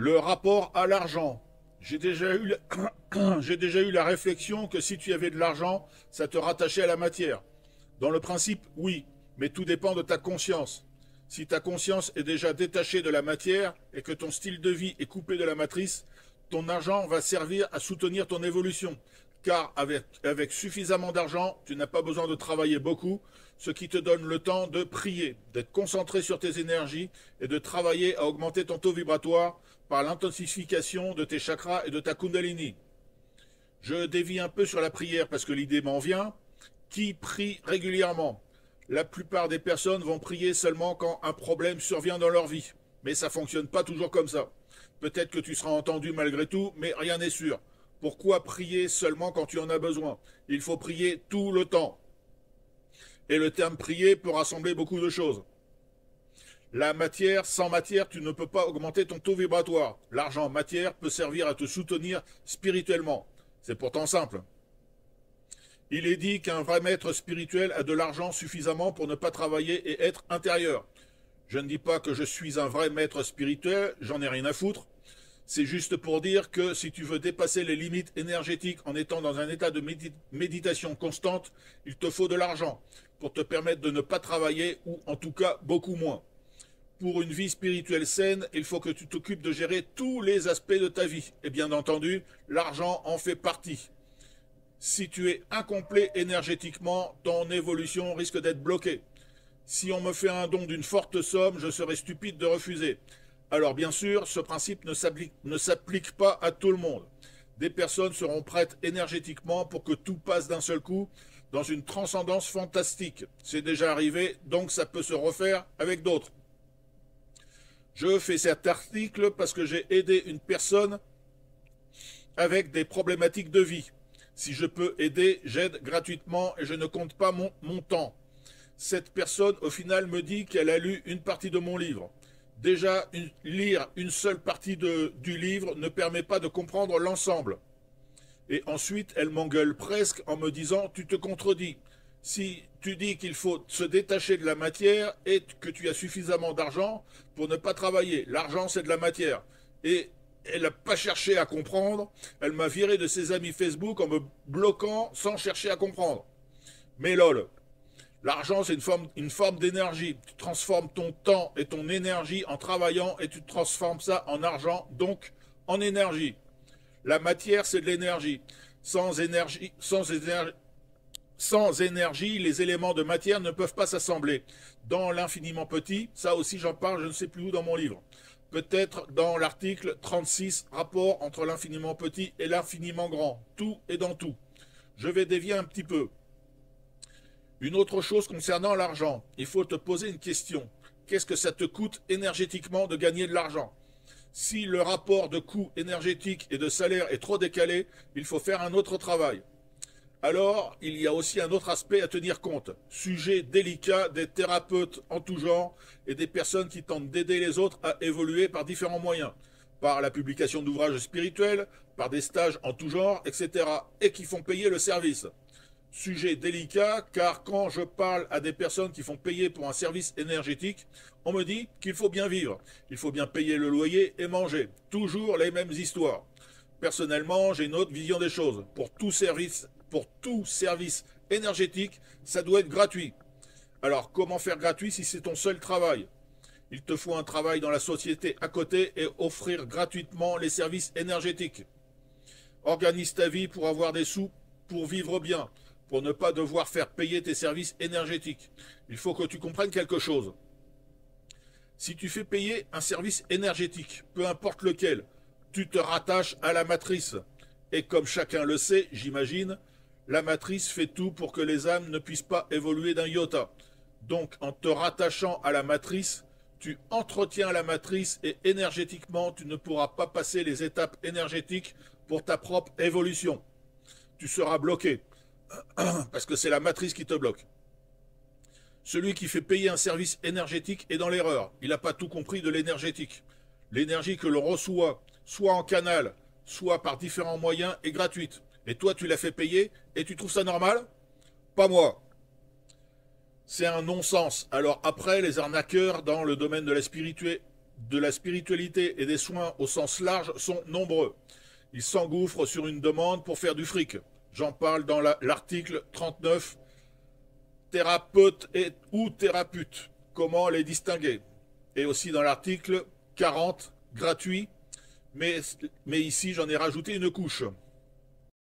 Le rapport à l'argent. J'ai déjà eu, j'ai déjà eu la réflexion que si tu avais de l'argent, ça te rattachait à la matière. Dans le principe, oui, mais tout dépend de ta conscience. Si ta conscience est déjà détachée de la matière et que ton style de vie est coupé de la matrice, ton argent va servir à soutenir ton évolution. Car avec suffisamment d'argent, tu n'as pas besoin de travailler beaucoup, ce qui te donne le temps de prier, d'être concentré sur tes énergies et de travailler à augmenter ton taux vibratoire par l'intensification de tes chakras et de ta kundalini. Je dévie un peu sur la prière parce que l'idée m'en vient. Qui prie régulièrement? La plupart des personnes vont prier seulement quand un problème survient dans leur vie. Mais ça ne fonctionne pas toujours comme ça. Peut-être que tu seras entendu malgré tout, mais rien n'est sûr. Pourquoi prier seulement quand tu en as besoin? Il faut prier tout le temps. Et le terme prier peut rassembler beaucoup de choses. La matière, sans matière, tu ne peux pas augmenter ton taux vibratoire. L'argent matière peut servir à te soutenir spirituellement. C'est pourtant simple. Il est dit qu'un vrai maître spirituel a de l'argent suffisamment pour ne pas travailler et être intérieur. Je ne dis pas que je suis un vrai maître spirituel, j'en ai rien à foutre. C'est juste pour dire que si tu veux dépasser les limites énergétiques en étant dans un état de méditation constante, il te faut de l'argent pour te permettre de ne pas travailler ou en tout cas beaucoup moins. Pour une vie spirituelle saine, il faut que tu t'occupes de gérer tous les aspects de ta vie. Et bien entendu, l'argent en fait partie. Si tu es incomplet énergétiquement, ton évolution risque d'être bloquée. Si on me fait un don d'une forte somme, je serais stupide de refuser. Alors bien sûr, ce principe ne s'applique pas à tout le monde. Des personnes seront prêtes énergétiquement pour que tout passe d'un seul coup dans une transcendance fantastique. C'est déjà arrivé, donc ça peut se refaire avec d'autres. Je fais cet article parce que j'ai aidé une personne avec des problématiques de vie. Si je peux aider, j'aide gratuitement et je ne compte pas mon temps. Cette personne, au final, me dit qu'elle a lu une partie de mon livre. Déjà, lire une seule partie du livre ne permet pas de comprendre l'ensemble. Et ensuite, elle m'engueule presque en me disant « Tu te contredis. Si tu dis qu'il faut se détacher de la matière et que tu as suffisamment d'argent pour ne pas travailler. L'argent, c'est de la matière. » Et elle n'a pas cherché à comprendre. Elle m'a viré de ses amis Facebook en me bloquant sans chercher à comprendre. Mais lol, l'argent c'est une forme d'énergie. Tu transformes ton temps et ton énergie en travaillant et tu transformes ça en argent, donc en énergie. La matière c'est de l'énergie. Sans énergie, les éléments de matière ne peuvent pas s'assembler. Dans l'infiniment petit, ça aussi j'en parle, je ne sais plus où dans mon livre. Peut-être dans l'article 36, rapport entre l'infiniment petit et l'infiniment grand. Tout est dans tout. Je vais dévier un petit peu. Une autre chose concernant l'argent, il faut te poser une question. Qu'est-ce que ça te coûte énergétiquement de gagner de l'argent? Si le rapport de coût énergétique et de salaire est trop décalé, il faut faire un autre travail. Alors, il y a aussi un autre aspect à tenir compte. Sujet délicat des thérapeutes en tout genre et des personnes qui tentent d'aider les autres à évoluer par différents moyens. Par la publication d'ouvrages spirituels, par des stages en tout genre, etc. et qui font payer le service. Sujet délicat car quand je parle à des personnes qui font payer pour un service énergétique, on me dit qu'il faut bien vivre. Il faut bien payer le loyer et manger. Toujours les mêmes histoires. Personnellement, j'ai une autre vision des choses. Pour tout service énergétique, ça doit être gratuit. Alors, comment faire gratuit si c'est ton seul travail? Il te faut un travail dans la société à côté et offrir gratuitement les services énergétiques. Organise ta vie pour avoir des sous, pour vivre bien, pour ne pas devoir faire payer tes services énergétiques. Il faut que tu comprennes quelque chose. Si tu fais payer un service énergétique, peu importe lequel, tu te rattaches à la matrice. Et comme chacun le sait, j'imagine, la matrice fait tout pour que les âmes ne puissent pas évoluer d'un iota. Donc, en te rattachant à la matrice, tu entretiens la matrice et énergétiquement, tu ne pourras pas passer les étapes énergétiques pour ta propre évolution. Tu seras bloqué, parce que c'est la matrice qui te bloque. Celui qui fait payer un service énergétique est dans l'erreur. Il n'a pas tout compris de l'énergétique. L'énergie que l'on reçoit, soit en canal, soit par différents moyens, est gratuite. Et toi, tu l'as fait payer et tu trouves ça normal? Pas moi. C'est un non-sens. Alors après, les arnaqueurs dans le domaine de de la spiritualité et des soins au sens large sont nombreux. Ils s'engouffrent sur une demande pour faire du fric. J'en parle dans l'article 39, thérapeute ou thérapeute, comment les distinguer. Et aussi dans l'article 40, gratuit, mais ici j'en ai rajouté une couche.